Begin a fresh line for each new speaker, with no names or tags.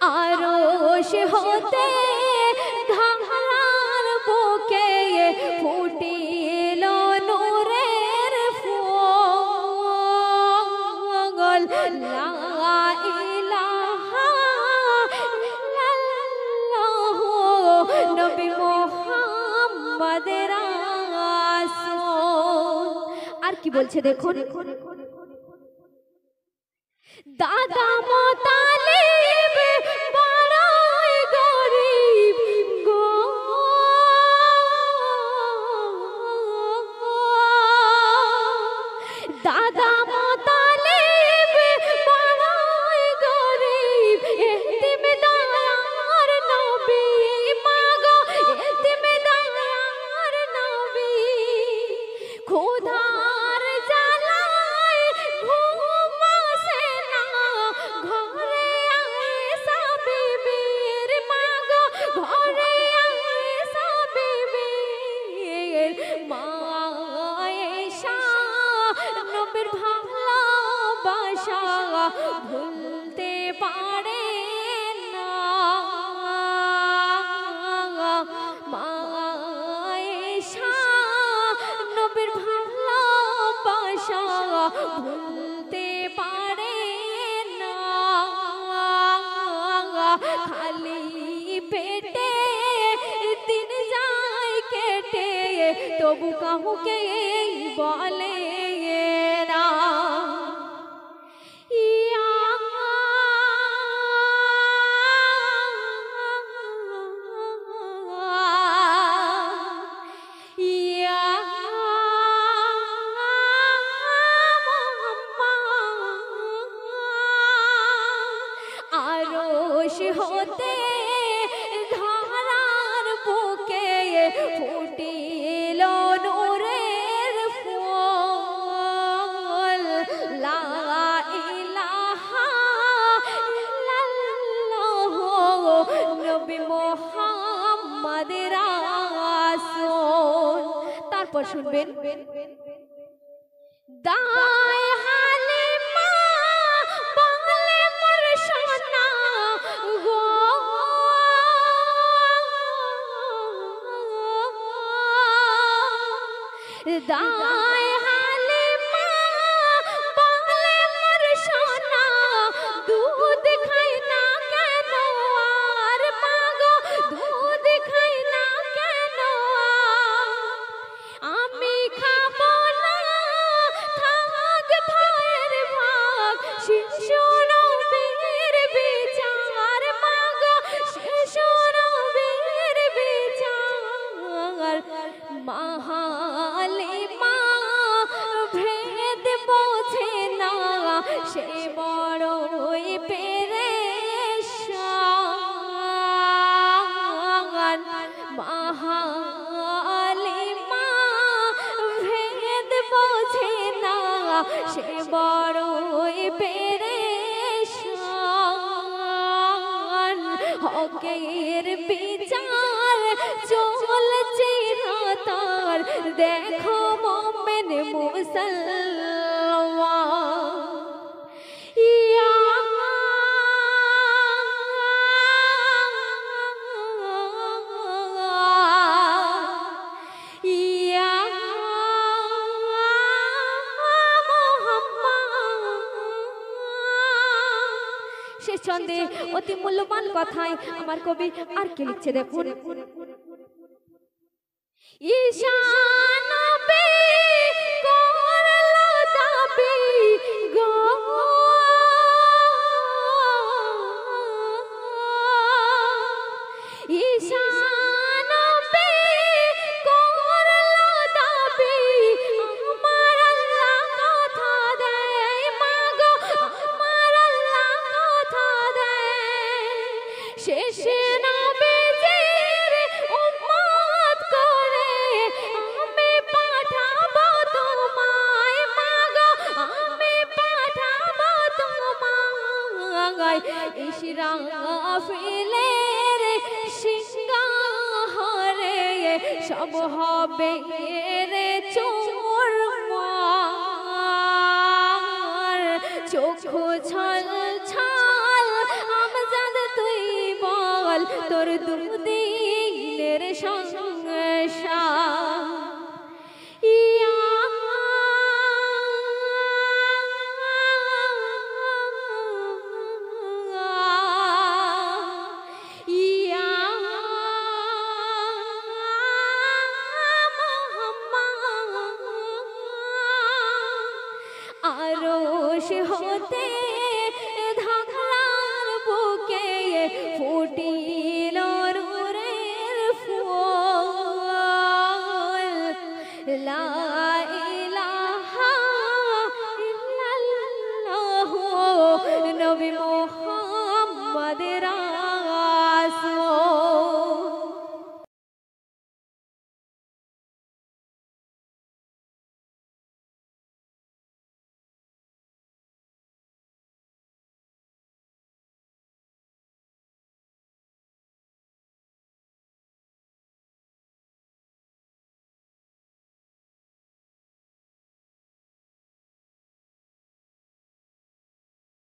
আরশ হতে ধারার বুকে ফুটিল নূরের ফুল লা ইলাহা ইল্লাল্লাহ নবী মুহাম্মদের রাসূল। আর কি বলছে দেখুন, দাদা মোতালিব বড়ই গরিব গো, দাদা মোতালিব বড়ই গরিব, এতিম দয়ার নবী মাগো, এতিম দয়ার নবী খোদার জালায় ঘুম আসে না, ঘরে আয়েশা বিবির মাগো, ঘরে আয়েশা বিবির মা আয়েশা নবীর ভালোবাসা ভুলতে পারে না, মা আয়েশা নবীর ভালোবাসা ভুলতে পারে না, খালি পেটে দিন যায় কেটে তবু কাউকে বলে না। ইয়া ইয়া মুহাম্মদ, আরশ হতে ধারার বুকে ফুটিল নূরের ফুল লা ইলাহা ইল্লাল্লাহ নবী মুহাম্মদের রাসূল। তারপর শুনবেন, দায় হালিমা বলে মোর সোনা গো, দায় হালিমা বলে মোর সোনা, দুধ খাই না কেন আর মাগো, দুধ খাই না কেন আমি খাবো না, থাক ভাইয়ের ভাগ, শিশু নবীর বিচার মাগো, শিশু নবীর বিচার মাহালিমা ভেদ বোঝে না, সে বড়ই পেরেশান, মাহালিমা ভেদ বোঝে না, সে বড়ই পেরেশান, হকের বিচার চলছে তার দেখো মুমিন মুসলমান। ইয়া ইয়া মুহাম্মদ। শেষ ছন্দে অতি মূল্যবান কথায় আমার কবি আর কি লিখছে দেখুন, ঈশান নবী করলো দাবি গো, ঈশান নবী করলো দাবি, আমার আল্লাহ কথা দেয় মাগো, আমার আল্লাহ কথা দেয়, শেষে নবীজির উম্মত করে আমি পাঠাবো তোমায় মাগো, আমি পাঠাবো তোমায়, ইসরাফিলের সিংহারে সব হবে রে চুরমার, চোখ ছল ছল আমজাদ তুই পদের